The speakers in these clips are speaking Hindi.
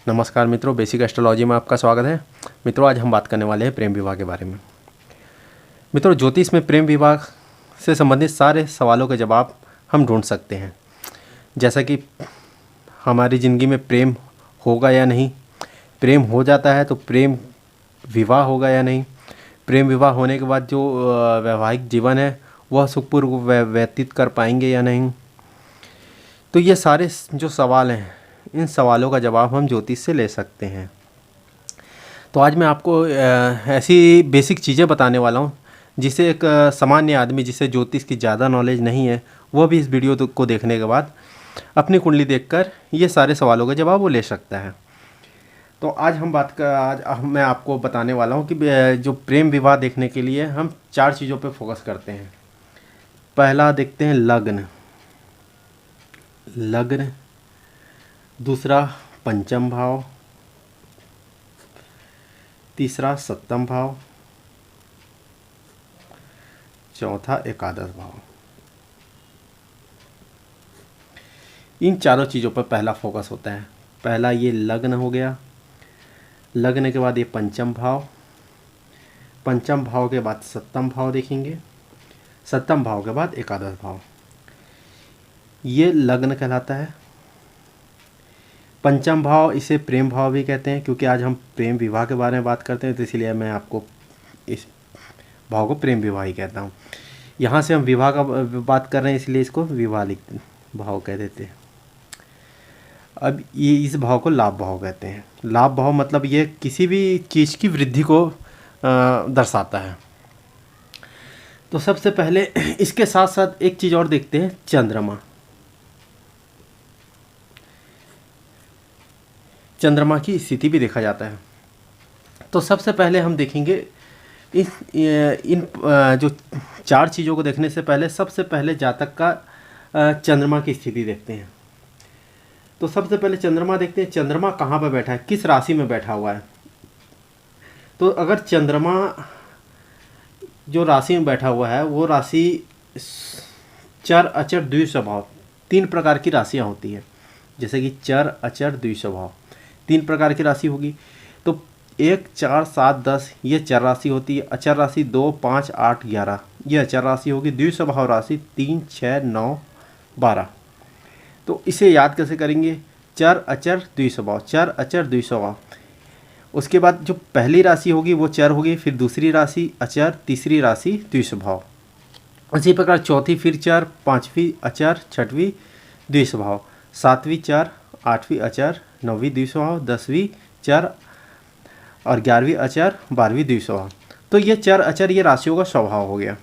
नमस्कार मित्रों, बेसिक एस्ट्रोलॉजी में आपका स्वागत है। मित्रों, आज हम बात करने वाले हैं प्रेम विवाह के बारे में। मित्रों, ज्योतिष में प्रेम विवाह से संबंधित सारे सवालों के जवाब हम ढूंढ सकते हैं, जैसा कि हमारी ज़िंदगी में प्रेम होगा या नहीं, प्रेम हो जाता है तो प्रेम विवाह होगा या नहीं, प्रेम विवाह होने के बाद जो वैवाहिक जीवन है वह सुखपूर्व व्यतीत कर पाएंगे या नहीं। तो ये सारे जो सवाल हैं, इन सवालों का जवाब हम ज्योतिष से ले सकते हैं। तो आज मैं आपको ऐसी बेसिक चीज़ें बताने वाला हूँ जिसे एक सामान्य आदमी जिसे ज्योतिष की ज़्यादा नॉलेज नहीं है वह भी इस वीडियो को देखने के बाद अपनी कुंडली देखकर ये सारे सवालों का जवाब वो ले सकता है। तो आज मैं आपको बताने वाला हूँ कि जो प्रेम विवाह देखने के लिए हम 4 चीज़ों पर फोकस करते हैं। पहला देखते हैं लग्न, दूसरा पंचम भाव, तीसरा सप्तम भाव, चौथा एकादश भाव। इन चारों चीज़ों पर पहला फोकस होता है। पहला ये लग्न हो गया, लग्न के बाद ये पंचम भाव, पंचम भाव के बाद सप्तम भाव देखेंगे, सप्तम भाव के बाद एकादश भाव। ये लग्न कहलाता है। पंचम भाव इसे प्रेम भाव भी कहते हैं, क्योंकि आज हम प्रेम विवाह के बारे में बात करते हैं तो इसलिए मैं आपको इस भाव को प्रेम विवाह ही कहता हूँ। यहाँ से हम विवाह का बात कर रहे हैं इसलिए इसको विवाहिक भाव कह देते हैं। अब ये इस भाव को लाभ भाव कहते हैं। लाभ भाव मतलब ये किसी भी चीज़ की वृद्धि को दर्शाता है। तो सबसे पहले इसके साथ साथ एक चीज़ और देखते हैं, चंद्रमा की स्थिति भी देखा जाता है। तो सबसे पहले हम देखेंगे इन जो 4 चीज़ों को देखने से पहले सबसे पहले जातक का चंद्रमा की स्थिति देखते हैं। तो सबसे पहले चंद्रमा देखते हैं, चंद्रमा कहाँ पर बैठा है, किस राशि में बैठा हुआ है। तो अगर चंद्रमा जो राशि में बैठा हुआ है वो राशि चर अचर द्विस्वभाव, 3 प्रकार की राशियाँ होती हैं, जैसे कि चर अचर द्विस्वभाव 3 प्रकार की राशि होगी। तो 1, 4, 7, 10 ये चर राशि होती है। अचर राशि 2, 5, 8, 11 ये अचर राशि होगी। द्विस्वभाव राशि 3, 6, 9, 12। तो इसे याद कैसे करेंगे, चर अचर द्विस्वभाव, चर अचर द्विस्वभाव। उसके बाद जो पहली राशि होगी वो चर होगी, फिर दूसरी राशि अचर, तीसरी राशि द्विस्वभाव। इसी प्रकार चौथी फिर चर, 5वीं अचर, 6वीं द्विस्वभाव, 7वीं चर, 8वीं अचर, 9वीं द्विस्वभाव, 10वीं चर और 11वीं अचर, 12वीं द्विस्वभाव। तो ये चर अचर ये राशियों का स्वभाव हो गया।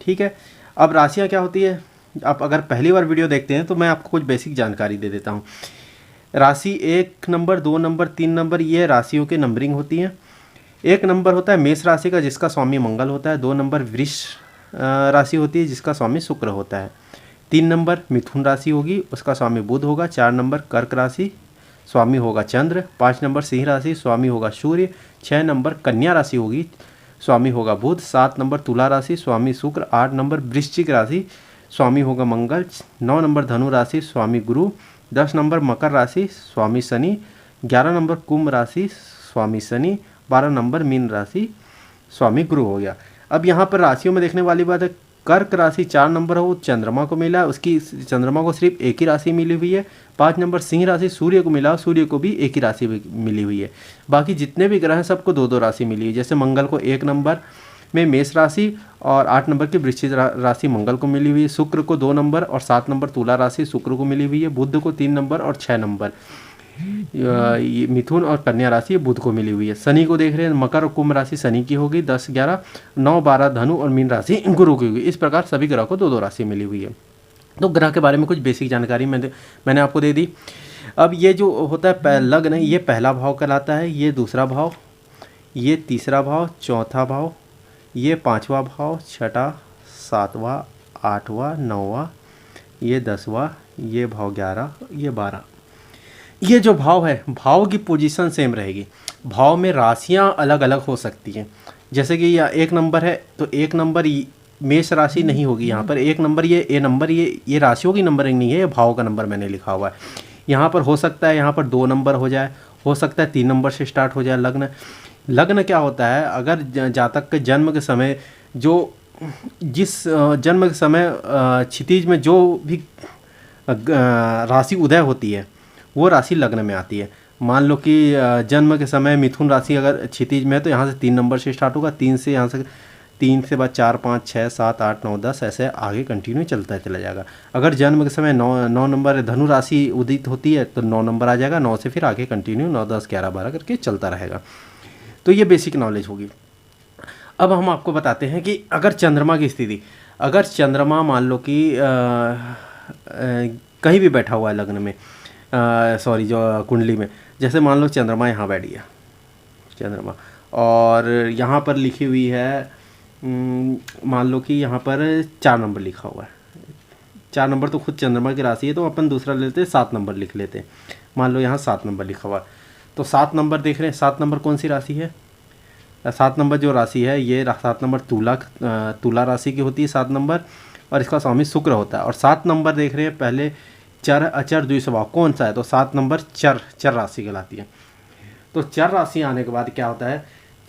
ठीक है, अब राशियाँ क्या होती है, आप अगर पहली बार वीडियो देखते हैं तो मैं आपको कुछ बेसिक जानकारी दे देता हूँ। राशि 1 नंबर, 2 नंबर, 3 नंबर ये राशियों की नंबरिंग होती है। 1 नंबर होता है मेष राशि का जिसका स्वामी मंगल होता है। 2 नंबर वृष राशि होती है जिसका स्वामी शुक्र होता है। 3 नंबर मिथुन राशि होगी, उसका स्वामी बुध होगा। 4 नंबर कर्क राशि, स्वामी होगा चंद्र। 5 नंबर सिंह राशि, स्वामी होगा सूर्य। 6 नंबर कन्या राशि होगी, स्वामी होगा बुध। 7 नंबर तुला राशि, स्वामी शुक्र। 8 नंबर वृश्चिक राशि, स्वामी होगा मंगल। 9 नंबर धनु राशि, स्वामी गुरु। 10 नंबर मकर राशि, स्वामी शनि। 11 नंबर कुंभ राशि, स्वामी शनि। 12 नंबर मीन राशि, स्वामी गुरु हो गया। अब यहाँ पर राशियों में देखने वाली बात है, कर्क राशि 4 नंबर हो चंद्रमा को मिला, उसकी चंद्रमा को सिर्फ एक ही राशि मिली हुई है। 5 नंबर सिंह राशि सूर्य को मिला, सूर्य को भी एक ही राशि मिली हुई है। बाकी जितने भी ग्रह हैं सबको 2-2 राशि मिली है। जैसे मंगल को 1 नंबर में मेष राशि और 8 नंबर की वृश्चिक राशि मंगल को मिली हुई है। शुक्र को 2 नंबर और 7 नंबर तुला राशि शुक्र को मिली हुई है। बुध को 3 नंबर और 6 नंबर मिथुन और कन्या राशि बुध को मिली हुई है। शनि को देख रहे हैं, मकर और कुंभ राशि शनि की होगी। 10, 11, 9, 12 धनु और मीन राशि गुरु की होगी। इस प्रकार सभी ग्रह को 2-2 राशि मिली हुई है। तो ग्रह के बारे में कुछ बेसिक जानकारी मैंने आपको दे दी। अब ये जो होता है लग्न, ये पहला भाव कहलाता है, ये दूसरा भाव, ये तीसरा भाव, चौथा भाव, ये 5वां भाव, 6वां, 7वां, 8वां, 9वां, ये 10वां, ये भाव 11, ये 12। ये जो भाव है, भाव की पोजीशन सेम रहेगी। भाव में राशियाँ अलग अलग हो सकती हैं। जैसे कि यह 1 नंबर है तो 1 नंबर मेष राशि नहीं होगी यहाँ पर। 1 नंबर ये नंबर ये राशियों की नंबरिंग नहीं है, ये भाव का नंबर मैंने लिखा हुआ है। यहाँ पर हो सकता है यहाँ पर 2 नंबर हो जाए, हो सकता है 3 नंबर से स्टार्ट हो जाए लग्न। लग्न क्या होता है, अगर जातक के जन्म के समय जो जिस जन्म के समय क्षितिज में जो भी राशि उदय होती है वो राशि लग्न में आती है। मान लो कि जन्म के समय मिथुन राशि अगर क्षितिज में है तो यहाँ से 3 नंबर से स्टार्ट होगा, 3 से यहाँ से 3 से बाद 4 5 6 7 8 9 10 ऐसे आगे कंटिन्यू चलता चला जाएगा। अगर जन्म के समय 9 नंबर धनु राशि उदित होती है तो 9 नंबर आ जाएगा, 9 से फिर आगे कंटिन्यू 9 10 11 12 करके चलता रहेगा। तो ये बेसिक नॉलेज होगी। अब हम आपको बताते हैं कि अगर चंद्रमा की स्थिति, अगर चंद्रमा मान लो कि कहीं भी बैठा हुआ है लग्न में, सॉरी जो कुंडली में, जैसे मान लो चंद्रमा यहाँ बैठ गया चंद्रमा, और यहाँ पर लिखी हुई है मान लो कि यहाँ पर 4 नंबर लिखा हुआ है। 4 नंबर तो खुद चंद्रमा की राशि है, तो अपन दूसरा लेते हैं 7 नंबर लिख लेते हैं। मान लो यहाँ 7 नंबर लिखा हुआ है, तो 7 नंबर देख रहे हैं, 7 नंबर कौन सी राशि है? 7 नंबर जो राशि है ये 7 नंबर तुला राशि की होती है 7 नंबर, और इसका स्वामी शुक्र होता है। और 7 नंबर देख रहे हैं पहले चर अचर द्विस्वभाव कौन सा है, तो 7 नंबर चर राशि कहलाती है। तो चर राशि आने के बाद क्या होता है,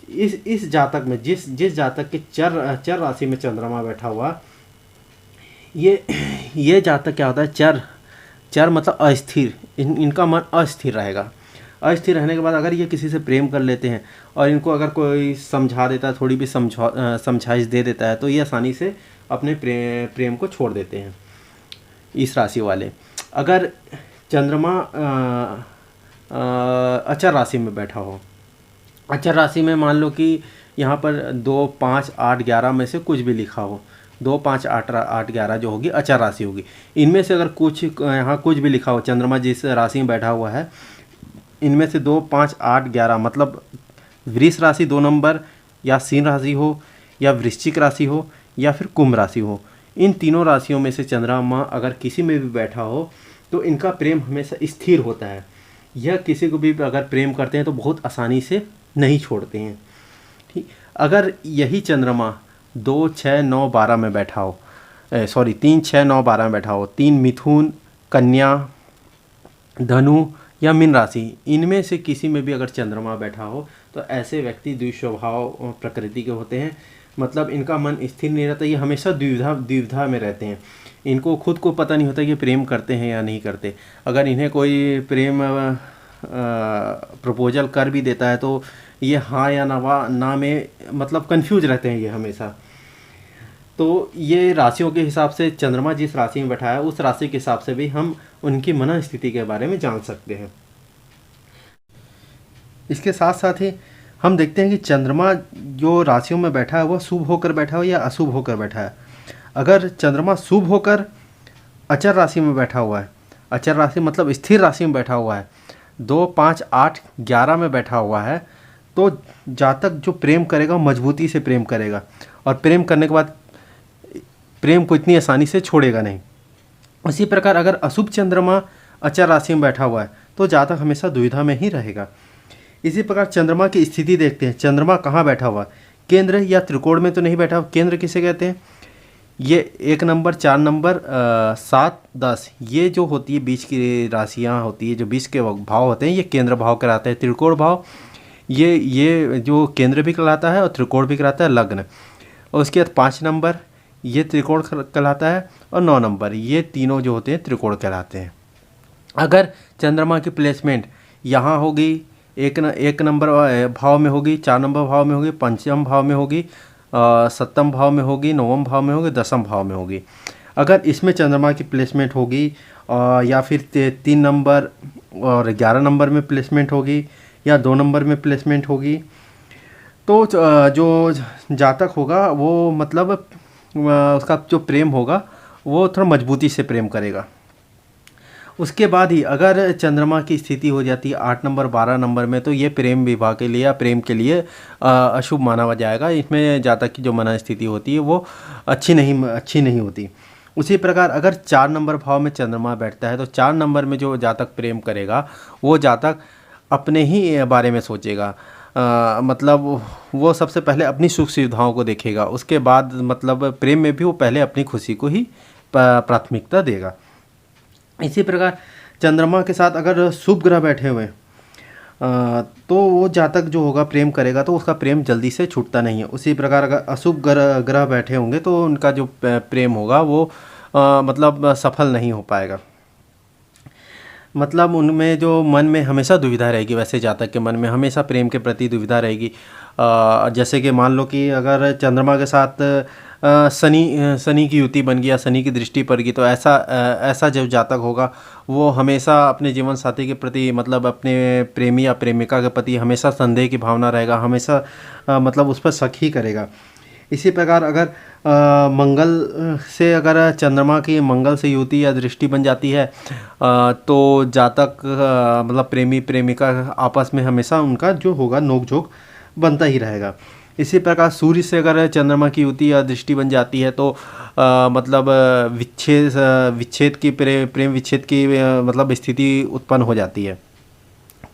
इस जातक में जिस जातक के चर राशि में चंद्रमा बैठा हुआ, ये जातक क्या होता है, चर मतलब अस्थिर, इनका मन अस्थिर रहेगा। अस्थिर रहने के बाद अगर ये किसी से प्रेम कर लेते हैं और इनको अगर कोई समझा देता है, थोड़ी भी समझाइश दे देता है, तो ये आसानी से अपने प्रेम को छोड़ देते हैं इस राशि वाले। अगर चंद्रमा अचर राशि में बैठा हो, अचर राशि में मान लो कि यहाँ पर 2 5 8 11 में से कुछ भी लिखा हो, 2 5 8 11 जो होगी अचर राशि होगी। इनमें से अगर कुछ यहाँ कुछ भी लिखा हो, चंद्रमा जिस राशि में बैठा हुआ है, इनमें से 2 5 8 11 मतलब वृष राशि 2 नंबर, या सिंह राशि हो, या वृश्चिक राशि हो, या फिर कुंभ राशि हो, इन तीनों राशियों में से चंद्रमा अगर किसी में भी बैठा हो तो इनका प्रेम हमेशा स्थिर होता है। यह किसी को भी अगर प्रेम करते हैं तो बहुत आसानी से नहीं छोड़ते हैं। ठीक, अगर यही चंद्रमा 2 6 9 12 में बैठा हो, 3 6 9 12 में बैठा हो, 3 मिथुन, कन्या, धनु या मीन राशि, इनमें से किसी में भी अगर चंद्रमा बैठा हो तो ऐसे व्यक्ति द्विस्वभाव प्रकृति के होते हैं। मतलब इनका मन स्थिर नहीं रहता, ये हमेशा द्विविधा में रहते हैं। इनको खुद को पता नहीं होता कि प्रेम करते हैं या नहीं करते। अगर इन्हें कोई प्रेम प्रपोजल कर भी देता है तो ये हाँ या ना में मतलब कंफ्यूज रहते हैं ये हमेशा। तो ये राशियों के हिसाब से चंद्रमा जिस राशि में बैठा है उस राशि के हिसाब से भी हम उनकी मन स्थिति के बारे में जान सकते हैं। इसके साथ साथ ही हम देखते हैं कि चंद्रमा जो राशियों में बैठा है वो शुभ होकर बैठा है या अशुभ होकर बैठा है। अगर चंद्रमा शुभ होकर अचर राशि में बैठा हुआ है, अचर राशि मतलब स्थिर राशि में बैठा हुआ है, 2 5 8 11 में बैठा हुआ है, तो जातक जो प्रेम करेगा मजबूती से प्रेम करेगा, और प्रेम करने के बाद प्रेम को इतनी आसानी से छोड़ेगा नहीं। उसी प्रकार अगर अशुभ चंद्रमा अचर राशि में बैठा हुआ है तो जातक हमेशा दुविधा में ही रहेगा। इसी प्रकार चंद्रमा की स्थिति देखते हैं, चंद्रमा कहाँ बैठा हुआ, केंद्र या त्रिकोण में तो नहीं बैठा हुआ। केंद्र किसे कहते हैं, ये 1 नंबर 4 नंबर 7 10 ये जो होती है बीच की राशियाँ होती है, जो बीच के भाव होते हैं ये केंद्र भाव कहलाते हैं। त्रिकोण भाव ये जो केंद्र भी कहलाता है और त्रिकोण भी कहलाता है लग्न। और उसके बाद 5 नंबर ये त्रिकोण कहलाता है, और 9 नंबर ये तीनों जो होते हैं त्रिकोण कहलाते हैं। अगर चंद्रमा की प्लेसमेंट यहाँ होगी, एक नंबर भाव में होगी, 4 नंबर भाव में होगी, 5वें भाव में होगी, 7वें भाव में होगी, 9वें भाव में होगी, 10वें भाव में होगी। अगर इसमें चंद्रमा की प्लेसमेंट होगी या फिर 3 नंबर और 11 नंबर में प्लेसमेंट होगी या 2 नंबर में प्लेसमेंट होगी, तो जो जातक होगा वो मतलब उसका जो प्रेम होगा वो थोड़ा मजबूती से प्रेम करेगा। उसके बाद ही अगर चंद्रमा की स्थिति हो जाती है 8 नंबर 12 नंबर में, तो ये प्रेम विवाह के लिए या प्रेम के लिए अशुभ माना जाएगा। इसमें जातक की जो मन स्थिति होती है वो अच्छी नहीं होती। उसी प्रकार अगर 4 नंबर भाव में चंद्रमा बैठता है तो 4 नंबर में जो जातक प्रेम करेगा वो जातक अपने ही बारे में सोचेगा। मतलब वो सबसे पहले अपनी सुख सुविधाओं को देखेगा, उसके बाद मतलब प्रेम में भी वो पहले अपनी खुशी को ही प्राथमिकता देगा। इसी प्रकार चंद्रमा के साथ अगर शुभ ग्रह बैठे हुए तो वो जातक जो होगा प्रेम करेगा तो उसका प्रेम जल्दी से छूटता नहीं है। उसी प्रकार अगर अशुभ ग्रह बैठे होंगे तो उनका जो प्रेम होगा वो मतलब सफल नहीं हो पाएगा। मतलब उनमें जो मन में हमेशा दुविधा रहेगी, वैसे जातक के मन में हमेशा प्रेम के प्रति दुविधा रहेगी। जैसे कि मान लो कि अगर चंद्रमा के साथ शनि की युति बन गई या शनि की दृष्टि पड़ गई, तो ऐसा जो जातक होगा वो हमेशा अपने जीवन साथी के प्रति, मतलब अपने प्रेमी या प्रेमिका के प्रति हमेशा संदेह की भावना रहेगा, हमेशा मतलब उस पर शक ही करेगा। इसी प्रकार अगर मंगल से, अगर चंद्रमा की मंगल से युति या दृष्टि बन जाती है तो जातक मतलब प्रेमी प्रेमिका आपस में हमेशा उनका जो होगा नोक-झोंक बनता ही रहेगा। इसी प्रकार सूर्य से अगर चंद्रमा की युति या दृष्टि बन जाती है तो मतलब विच्छेद की प्रेम विच्छेद की मतलब स्थिति उत्पन्न हो जाती है।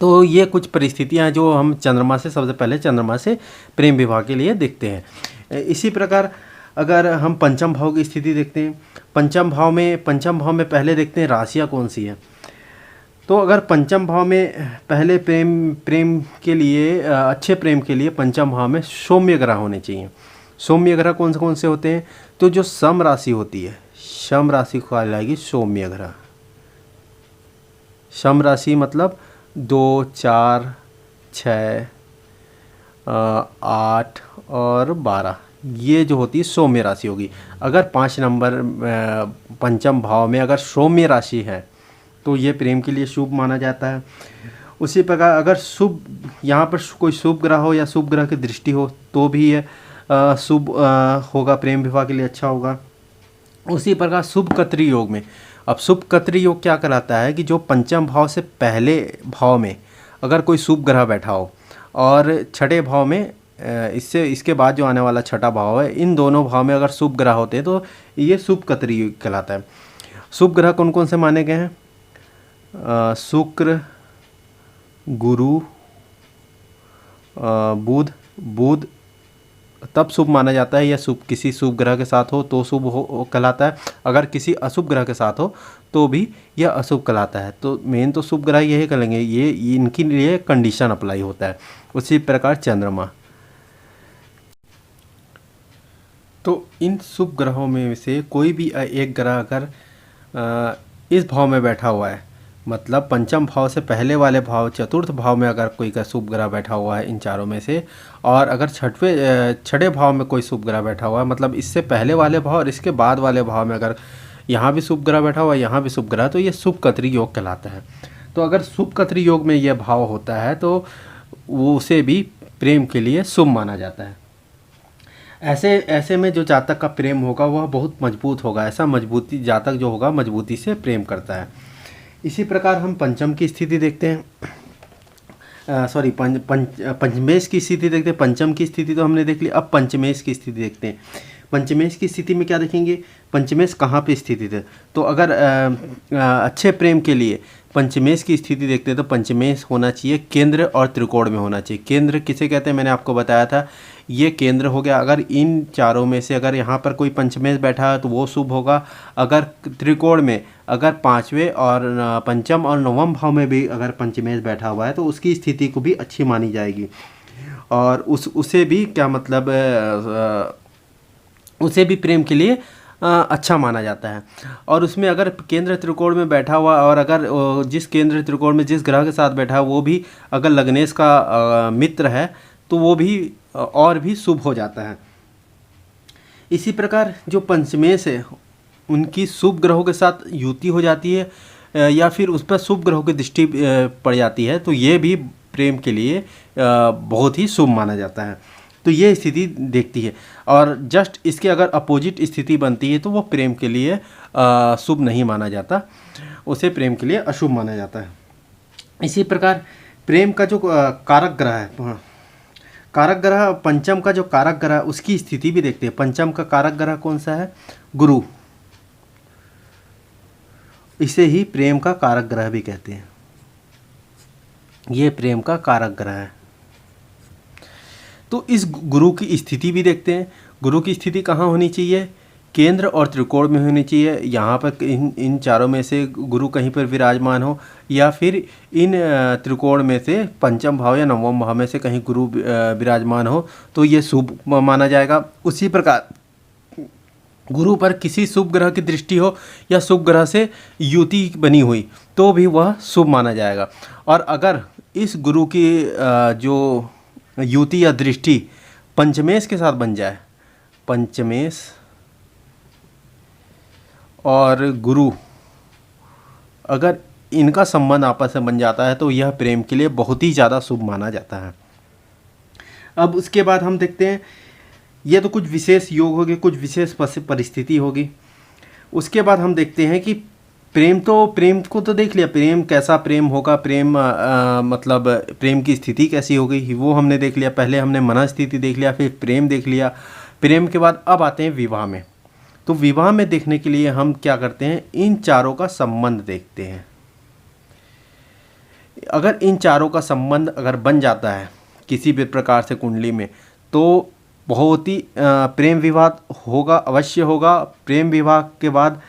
तो ये कुछ परिस्थितियां हैं जो हम चंद्रमा से, सबसे पहले चंद्रमा से प्रेम विवाह के लिए देखते हैं। इसी प्रकार अगर हम पंचम भाव की स्थिति देखते हैं, पंचम भाव में पहले देखते हैं राशियां कौन सी है। तो अगर पंचम भाव में पहले प्रेम के लिए, अच्छे प्रेम के लिए पंचम भाव में सौम्य ग्रह होने चाहिए। सौम्य ग्रह कौन से होते हैं? तो जो सम राशि होती है, सम राशि को कहलाएगी सौम्य ग्रह। सम राशि मतलब 2, 4, 6, 8 और 12, ये जो होती है सौम्य राशि होगी। अगर 5 नंबर पंचम भाव में अगर सौम्य राशि है तो ये प्रेम के लिए शुभ माना जाता है। उसी प्रकार अगर शुभ, यहाँ पर कोई शुभ ग्रह हो या शुभ ग्रह की दृष्टि हो तो भी ये शुभ होगा, प्रेम विवाह के लिए अच्छा होगा। उसी प्रकार शुभ कत्री योग में, अब शुभ कत्री योग क्या कहलाता है कि जो पंचम भाव से पहले भाव में अगर कोई शुभ ग्रह बैठा हो और छठे भाव में इसके बाद जो आने वाला छठा भाव है, इन दोनों भाव में अगर शुभ ग्रह होते हैं तो ये शुभ कत्री योग कहलाता है। शुभ ग्रह कौन कौन से माने गए हैं? शुक्र, गुरु, बुध तब शुभ माना जाता है, या शुभ किसी शुभ ग्रह के साथ हो तो शुभ हो कहलाता है। अगर किसी अशुभ ग्रह के साथ हो तो भी यह अशुभ कहलाता है। तो मेन तो शुभ ग्रह यही कहेंगे, ये इनके लिए कंडीशन अप्लाई होता है। उसी प्रकार चंद्रमा, तो इन शुभ ग्रहों में से कोई भी एक ग्रह अगर इस भाव में बैठा हुआ है, मतलब पंचम भाव से पहले वाले भाव चतुर्थ भाव में अगर कोई का शुभ ग्रह बैठा हुआ है इन चारों में से, और अगर छठे भाव में कोई शुभ ग्रह बैठा हुआ है, मतलब इससे पहले वाले भाव और इसके बाद वाले भाव में अगर यहाँ भी शुभ ग्रह बैठा हुआ है, यहाँ भी शुभ ग्रह, तो ये शुभ कत्री योग कहलाता है। तो अगर शुभ कत्री योग में यह भाव होता है तो वो उसे भी प्रेम के लिए शुभ माना जाता है। ऐसे में जो जातक का प्रेम होगा वह बहुत मजबूत होगा। ऐसा मजबूती जातक जो होगा मजबूती से प्रेम करता है। इसी प्रकार हम पंचम की स्थिति देखते हैं, पंचमेश की स्थिति देखते हैं। पंचम की स्थिति तो हमने देख ली, अब पंचमेश की स्थिति देखते हैं। पंचमेश की स्थिति में क्या देखेंगे? पंचमेश कहाँ पे स्थिति है? तो अगर अच्छे प्रेम के लिए पंचमेश की स्थिति देखते हैं तो पंचमेश होना चाहिए केंद्र और त्रिकोण में होना चाहिए। केंद्र किसे कहते हैं मैंने आपको बताया था, ये केंद्र हो गया। अगर इन चारों में से अगर यहाँ पर कोई पंचमेश बैठा है तो वो शुभ होगा। अगर त्रिकोण में अगर पाँचवें और पंचम और नवम भाव में भी अगर पंचमेश बैठा हुआ है तो उसकी स्थिति को भी अच्छी मानी जाएगी, और उसे भी क्या मतलब उसे भी प्रेम के लिए अच्छा माना जाता है। और उसमें अगर केंद्र त्रिकोण में बैठा हुआ और अगर जिस केंद्र त्रिकोण में जिस ग्रह के साथ बैठा है वो भी अगर लग्नेश का मित्र है तो वो भी और भी शुभ हो जाता है। इसी प्रकार जो पंचमेश है उनकी शुभ ग्रहों के साथ युति हो जाती है या फिर उस पर शुभ ग्रहों की दृष्टि पड़ जाती है तो ये भी प्रेम के लिए बहुत ही शुभ माना जाता है। तो ये स्थिति देखती है, और जस्ट इसके अगर अपोजिट स्थिति बनती है तो वो प्रेम के लिए शुभ नहीं माना जाता, उसे प्रेम के लिए अशुभ माना जाता है। इसी प्रकार प्रेम का जो कारक ग्रह है, कारक ग्रह पंचम का जो कारक ग्रह उसकी स्थिति भी देखते हैं। पंचम का कारक ग्रह कौन सा है? गुरु। इसे ही प्रेम का कारक ग्रह भी कहते हैं। ये प्रेम का कारक ग्रह है। तो इस गुरु की स्थिति भी देखते हैं। गुरु की स्थिति कहाँ होनी चाहिए? केंद्र और त्रिकोण में होनी चाहिए। यहाँ पर इन चारों में से गुरु कहीं पर विराजमान हो, या फिर इन त्रिकोण में से पंचम भाव या नवम भाव में से कहीं गुरु विराजमान हो तो ये शुभ माना जाएगा। उसी प्रकार गुरु पर किसी शुभ ग्रह की दृष्टि हो या शुभ ग्रह से युति बनी हुई तो भी वह शुभ माना जाएगा। और अगर इस गुरु की जो युति या दृष्टि पंचमेश के साथ बन जाए, पंचमेश और गुरु अगर इनका संबंध आपस में बन जाता है तो यह प्रेम के लिए बहुत ही ज़्यादा शुभ माना जाता है। अब उसके बाद हम देखते हैं, ये तो कुछ विशेष योग हो गए, कुछ विशेष परिस्थिति होगी। उसके बाद हम देखते हैं कि प्रेम को तो देख लिया, प्रेम कैसा प्रेम होगा, प्रेम मतलब प्रेम की स्थिति कैसी होगी वो हमने देख लिया। पहले हमने मन स्थिति देख लिया, फिर प्रेम देख लिया। प्रेम के बाद अब आते हैं विवाह में। तो विवाह में देखने के लिए हम क्या करते हैं, इन चारों का संबंध देखते हैं। अगर इन चारों का संबंध अगर बन जाता है किसी भी प्रकार से कुंडली में तो बहुत ही प्रेम विवाह होगा, अवश्य होगा। प्रेम विवाह के बाद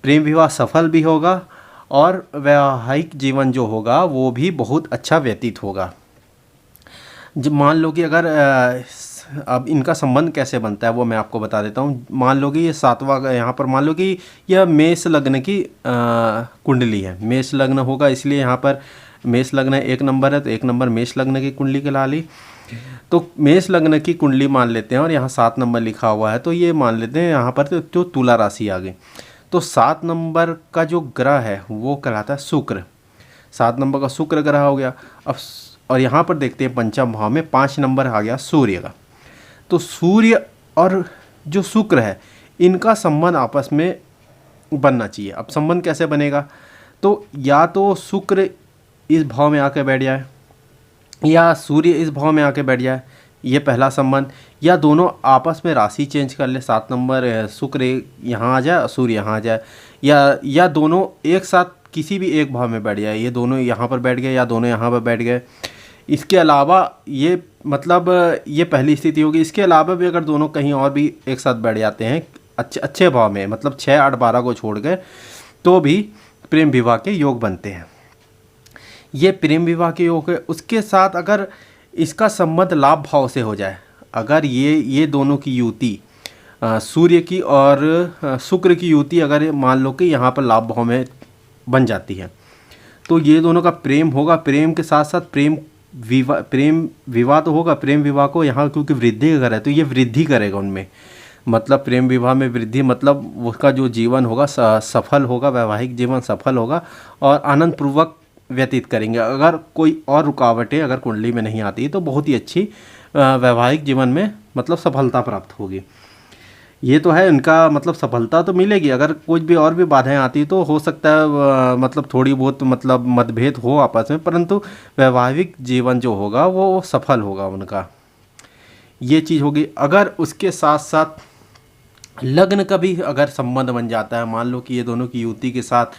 प्रेम विवाह सफल भी होगा और वैवाहिक जीवन जो होगा वो भी बहुत अच्छा व्यतीत होगा। जब मान लो कि अगर अब इनका संबंध कैसे बनता है वो मैं आपको बता देता हूँ। मान लो कि ये सातवां, यहाँ पर मान लो कि यह मेष लग्न की कुंडली है, मेष लग्न होगा, इसलिए यहाँ पर मेष लग्न 1 नंबर है तो 1 नंबर मेष लग्न की कुंडली कहला ली। तो मेष लग्न की कुंडली मान लेते हैं और यहाँ 7 नंबर लिखा हुआ है तो ये मान लेते हैं यहाँ पर तो तुला राशि आ गई। तो 7 नंबर का जो ग्रह है वो कहलाता है शुक्र, 7 नंबर का शुक्र ग्रह हो गया। अब और यहाँ पर देखते हैं पंचम भाव में 5 नंबर आ गया सूर्य का। तो सूर्य और जो शुक्र है इनका संबंध आपस में बनना चाहिए। अब संबंध कैसे बनेगा, तो या तो शुक्र इस भाव में आके बैठ जाए या सूर्य इस भाव में आके बैठ जाए, ये पहला संबंध, या दोनों आपस में राशि चेंज कर ले, 7 नंबर शुक्र यहाँ आ जाए सूर्य यहाँ आ जाए, या दोनों एक साथ किसी भी एक भाव में बैठ जाए, ये दोनों यहाँ पर बैठ गए या दोनों यहाँ पर बैठ गए। इसके अलावा ये मतलब ये पहली स्थिति होगी। इसके अलावा भी अगर दोनों कहीं और भी एक साथ बैठ जाते हैं अच्छे भाव में, मतलब 6, 8, 12 को छोड़ गए तो भी प्रेम विवाह के योग बनते हैं। ये प्रेम विवाह के योग है। उसके साथ अगर इसका संबंध लाभ भाव से हो जाए, अगर ये दोनों की युति सूर्य की और शुक्र की युति अगर मान लो कि यहाँ पर लाभ भाव में बन जाती है तो ये दोनों का प्रेम होगा। प्रेम के साथ साथ प्रेम विवाह तो होगा। प्रेम विवाह को यहाँ क्योंकि वृद्धि का घर है तो ये वृद्धि करेगा उनमें, मतलब प्रेम विवाह में वृद्धि, मतलब उसका जो जीवन होगा सफल होगा, वैवाहिक जीवन सफल होगा और आनंद पूर्वक व्यतीत करेंगे। अगर कोई और रुकावटें अगर कुंडली में नहीं आती तो बहुत ही अच्छी वैवाहिक जीवन में मतलब सफलता प्राप्त होगी। ये तो है इनका मतलब सफलता तो मिलेगी। अगर कुछ भी और भी बाधाएं आती तो हो सकता है मतलब थोड़ी बहुत मतलब मतभेद हो आपस में, परंतु वैवाहिक जीवन जो होगा वो सफल होगा उनका, ये चीज़ होगी। अगर उसके साथ साथ लग्न का भी अगर संबंध बन जाता है, मान लो कि ये दोनों की युति के साथ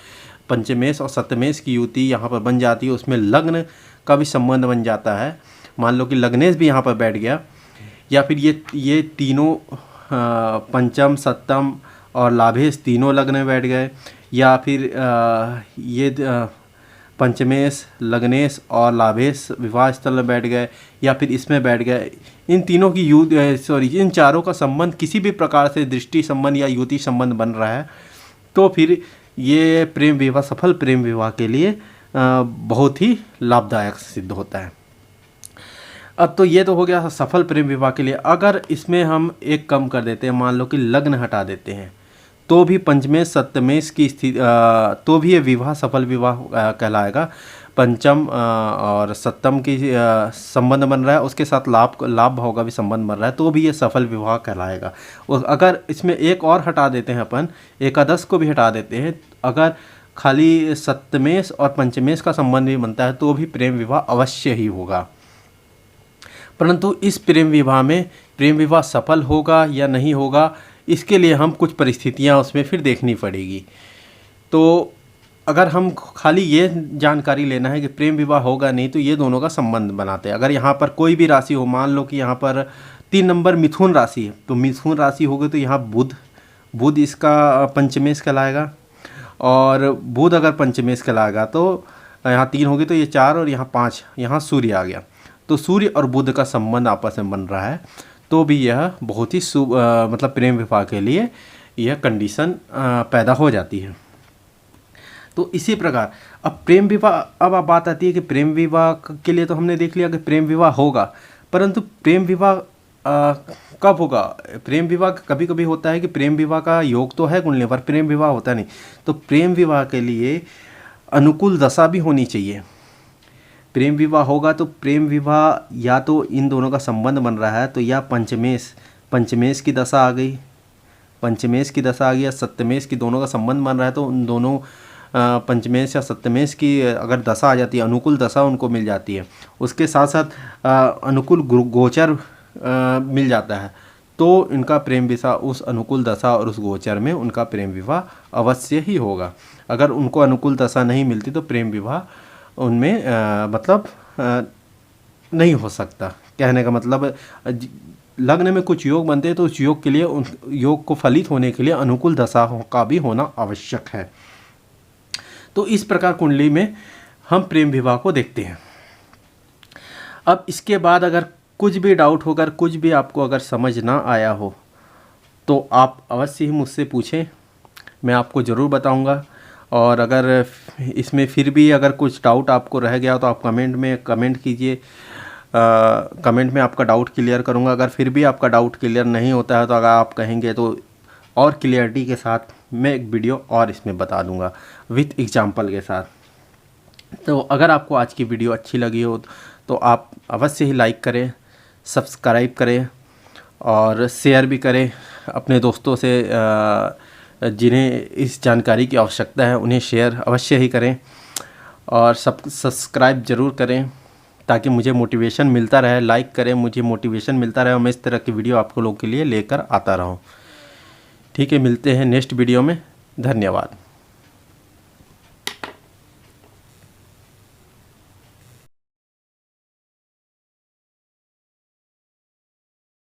पंचमेश और सप्तमेश की युति यहाँ पर बन जाती है, उसमें लग्न का भी संबंध बन जाता है। मान लो कि लग्नेश भी यहाँ पर बैठ गया, या फिर ये तीनों पंचम सप्तम और लाभेश तीनों लग्न में बैठ गए, या फिर ये पंचमेश लग्नेश और लाभेश विवाह स्थल में बैठ गए, या फिर इसमें बैठ गए। इन तीनों की इन चारों का संबंध किसी भी प्रकार से दृष्टि संबंध या युति संबंध बन रहा है तो फिर ये प्रेम विवाह सफल प्रेम विवाह के लिए बहुत ही लाभदायक सिद्ध होता है। अब तो ये तो हो गया सफल प्रेम विवाह के लिए। अगर इसमें हम एक कम कर देते हैं, मान लो कि लग्न हटा देते हैं, तो भी पंचमेश सप्तमेश की स्थिति तो भी ये विवाह सफल विवाह कहलाएगा। पंचम और सप्तम की संबंध बन रहा है, उसके साथ लाभ भाव का भी संबंध बन रहा है तो भी ये सफल विवाह कहलाएगा। और अगर इसमें एक और हटा देते हैं अपन, एकादश को भी हटा देते हैं, अगर खाली सप्तमेश और पंचमेश का संबंध भी बनता है तो भी प्रेम विवाह अवश्य ही होगा। परंतु इस प्रेम विवाह में प्रेम विवाह सफल होगा या नहीं होगा, इसके लिए हम कुछ परिस्थितियां उसमें फिर देखनी पड़ेगी। तो अगर हम खाली ये जानकारी लेना है कि प्रेम विवाह होगा नहीं तो ये दोनों का संबंध बनाते हैं। अगर यहाँ पर कोई भी राशि हो, मान लो कि यहाँ पर 3 नंबर मिथुन राशि है, तो मिथुन राशि होगी तो यहाँ बुध बुध इसका पंचमेश कहलाएगा, और बुध अगर पंचमेश कहलाएगा तो यहाँ 3 होगी तो ये 4 और यहाँ 5, यहाँ सूर्य आ गया। तो सूर्य और बुध का संबंध आपस में बन रहा है, तो भी यह बहुत ही शुभ मतलब प्रेम विवाह के लिए यह कंडीशन पैदा हो जाती है। तो इसी प्रकार अब प्रेम विवाह, अब आप बात आती है कि प्रेम विवाह के लिए तो हमने देख लिया कि प्रेम विवाह होगा, परंतु प्रेम विवाह कब होगा? प्रेम विवाह कभी कभी होता है कि प्रेम विवाह का योग तो है कुंडली पर, प्रेम विवाह होता नहीं। तो प्रेम विवाह के लिए अनुकूल दशा भी होनी चाहिए। प्रेम विवाह होगा तो प्रेम विवाह या तो इन दोनों का संबंध बन रहा है तो या पंचमेश की दशा आ गई, पंचमेश की दशा आ गई या सप्तमेश की, दोनों का संबंध बन रहा है तो उन दोनों पंचमेश या सप्तमेश की अगर दशा आ जाती है, अनुकूल दशा उनको मिल जाती है, उसके साथ साथ अनुकूल गोचर मिल जाता है, तो इनका प्रेम विवाह उस अनुकूल दशा और उस गोचर में उनका प्रेम विवाह अवश्य ही होगा। अगर उनको अनुकूल दशा नहीं मिलती तो प्रेम विवाह उनमें नहीं हो सकता। कहने का मतलब लग्न में कुछ योग बनते हैं तो उस योग के लिए, उन योग को फलित होने के लिए अनुकूल दशा का भी होना आवश्यक है। तो इस प्रकार कुंडली में हम प्रेम विवाह को देखते हैं। अब इसके बाद अगर कुछ भी डाउट होकर, कुछ भी आपको अगर समझ ना आया हो तो आप अवश्य ही मुझसे पूछें, मैं आपको ज़रूर बताऊंगा। और अगर इसमें फिर भी अगर कुछ डाउट आपको रह गया तो आप कमेंट में कमेंट कीजिए, कमेंट में आपका डाउट क्लियर करूंगा। अगर फिर भी आपका डाउट क्लियर नहीं होता है तो अगर आप कहेंगे तो और क्लियरिटी के साथ मैं एक वीडियो और इसमें बता दूंगा विथ एग्जाम्पल के साथ। तो अगर आपको आज की वीडियो अच्छी लगी हो तो आप अवश्य ही लाइक करें, सब्सक्राइब करें और शेयर भी करें अपने दोस्तों से, जिन्हें इस जानकारी की आवश्यकता है उन्हें शेयर अवश्य ही करें, और सब्सक्राइब ज़रूर करें ताकि मुझे मोटिवेशन मिलता रहे। लाइक करें, मुझे मोटिवेशन मिलता रहे और मैं इस तरह की वीडियो आपको लोगों के लिए लेकर आता रहूं। ठीक है, मिलते हैं नेक्स्ट वीडियो में। धन्यवाद।